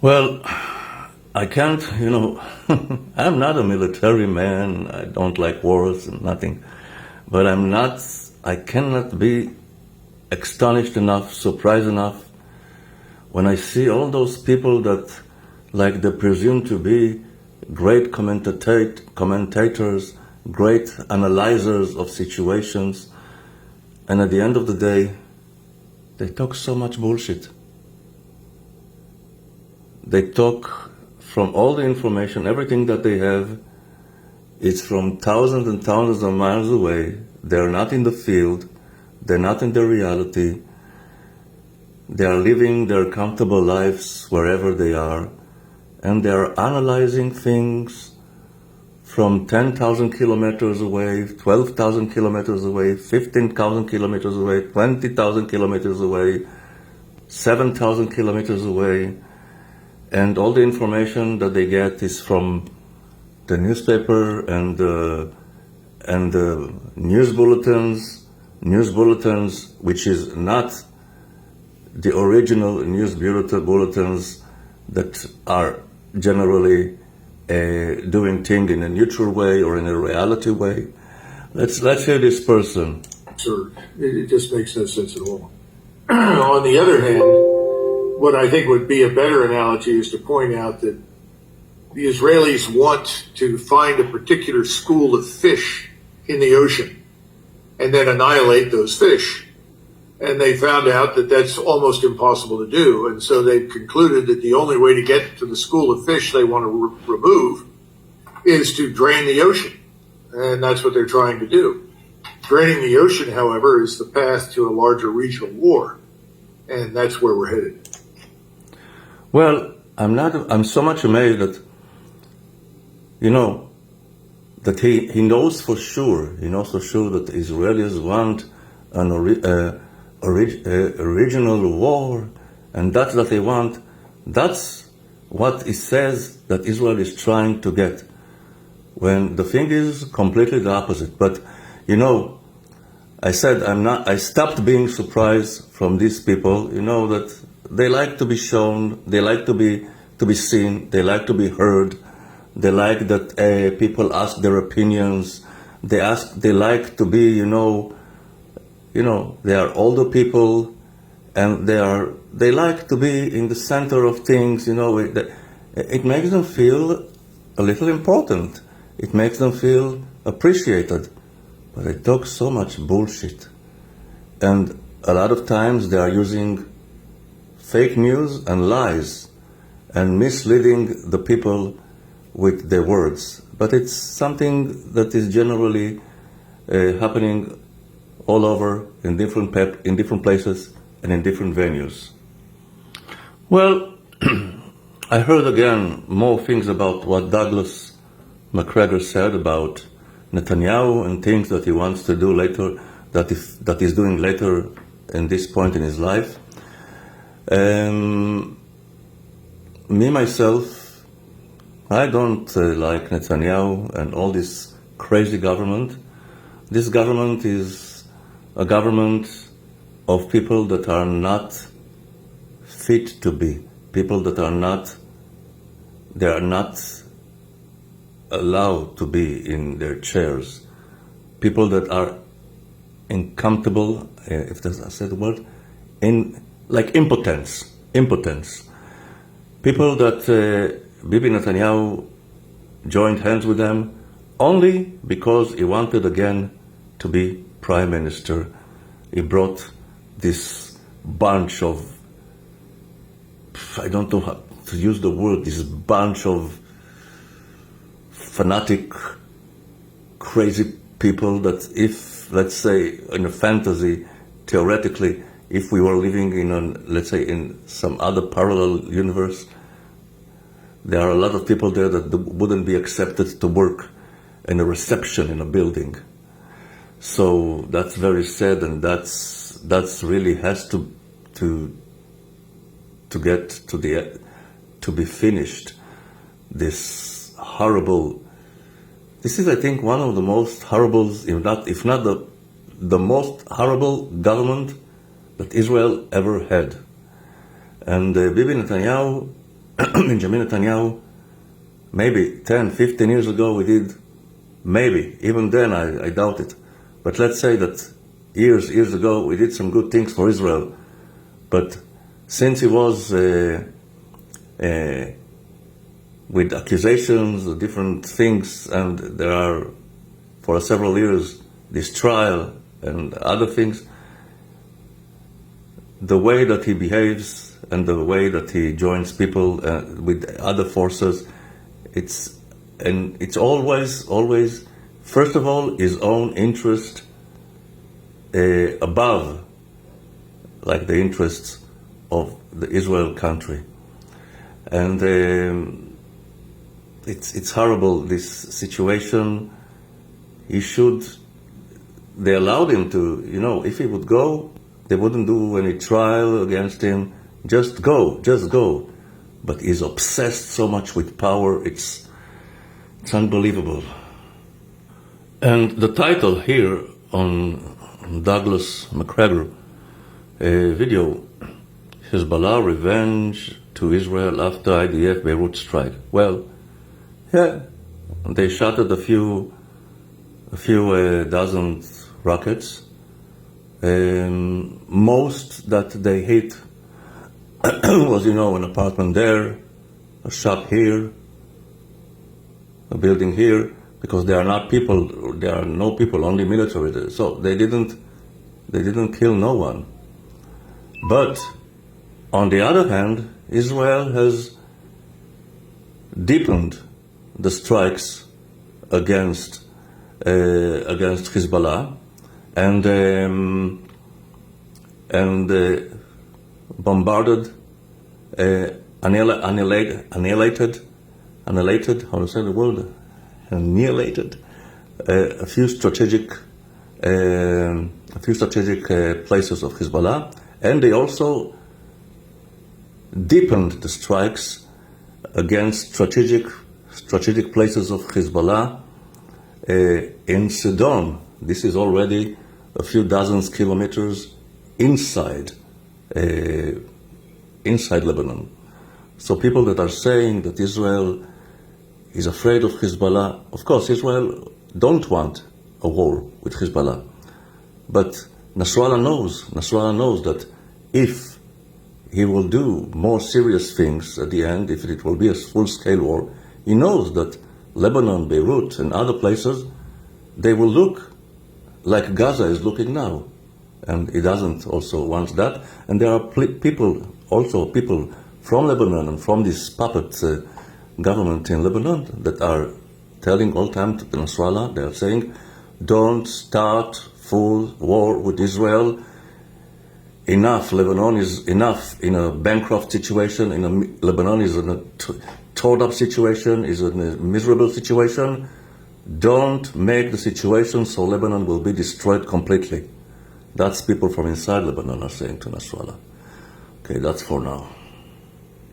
Well, I can't, I'm not a military man. I don't like wars and nothing. But I cannot be astonished enough, surprised enough when I see all those people that, like they presume to be great commentators, great analyzers of situations, and at the end of the day, they talk so much bullshit. They talk from all the information, everything that they have, it's from thousands and thousands of miles away. They're not in the field. They're not in the reality. They are living their comfortable lives wherever they are. And they are analyzing things from 10,000 kilometers away, 12,000 kilometers away, 15,000 kilometers away, 20,000 kilometers away, 7,000 kilometers away. And all the information that they get is from the newspaper and the news bulletins, which is not the original news bulletins that are generally doing things in a neutral way or in a reality way. Let's hear this person. Absurd. It just makes no sense at all. On the other hand, what I think would be a better analogy is to point out that the Israelis want to find a particular school of fish in the ocean and then annihilate those fish. And they found out that that's almost impossible to do. And so they've concluded that the only way to get to the school of fish they want to remove is to drain the ocean. And that's what they're trying to do. Draining the ocean, however, is the path to a larger regional war. And that's where we're headed. Well, I'm so much amazed that, that he knows for sure that the Israelis want a regional war, and that's what they want. That's what it says that Israel is trying to get, when the thing is completely the opposite. But, I said I stopped being surprised from these people, that they like to be shown, they like to be seen, they like to be heard, they like that people ask their opinions, they like to be, they are older people, and they like to be in the center of things, it makes them feel a little important, it makes them feel appreciated, but they talk so much bullshit, and a lot of times they are using fake news and lies and misleading the people with their words. But it's something that is generally happening all over in different places and in different venues. Well, I heard again more things about what Douglas McGregor said about Netanyahu and things that he wants to do later, that he's doing later in this point in his life. Me, myself, I don't like Netanyahu and all this crazy government. This government is a government of people that are not fit to be, people that are not allowed to be in their chairs, people that are incomfortable, if I said the word, like impotence. People that Bibi Netanyahu joined hands with them only because he wanted again to be prime minister. He brought this bunch of, I don't know how to use the word, this bunch of fanatic, crazy people that if, let's say, in a fantasy, theoretically, if we were living in some other parallel universe, there are a lot of people there that wouldn't be accepted to work in a reception in a building. So that's very sad, and that's really has to get to be finished. This is, I think, one of the most horrible, if not the most horrible government that Israel ever had. And Bibi Netanyahu Benjamin Netanyahu, maybe 10, 15 years ago we did, maybe, even then I doubt it. But let's say that years ago we did some good things for Israel. But since he was with accusations of different things, and there are, for several years, this trial and other things, the way that he behaves and the way that he joins people with other forces, it's always, first of all, his own interest above, like the interests of the Israel country. And it's horrible, this situation. They allowed him to, if he would go, they wouldn't do any trial against him. Just go. But he's obsessed so much with power, it's unbelievable. And the title here on Douglas McGregor video, Hezbollah revenge to Israel after IDF Beirut strike. Well, yeah, they shot at a few dozen rockets. Most that they hit was, an apartment there, a shop here, a building here, because there are no people, only military there. So they didn't kill no one. But on the other hand, Israel has deepened the strikes against Hezbollah and bombarded, annihilated, how to say the word, annihilated a few strategic places of Hezbollah, and they also deepened the strikes against strategic places of Hezbollah in Sidon. This is already a few dozen kilometers inside Lebanon. So people that are saying that Israel is afraid of Hezbollah, of course Israel don't want a war with Hezbollah. But Nasrallah knows that if he will do more serious things at the end, if it will be a full-scale war, he knows that Lebanon, Beirut, and other places, they will look like Gaza is looking now. And he doesn't also want that. And there are people from Lebanon and from this puppet government in Lebanon that are telling all time to Nasrallah, they are saying, don't start full war with Israel. Enough. Lebanon is enough in a bankrupt situation. Lebanon is in a torn up situation, is in a miserable situation. Don't make the situation so Lebanon will be destroyed completely. That's people from inside Lebanon are saying to Nasrallah. Okay, that's for now.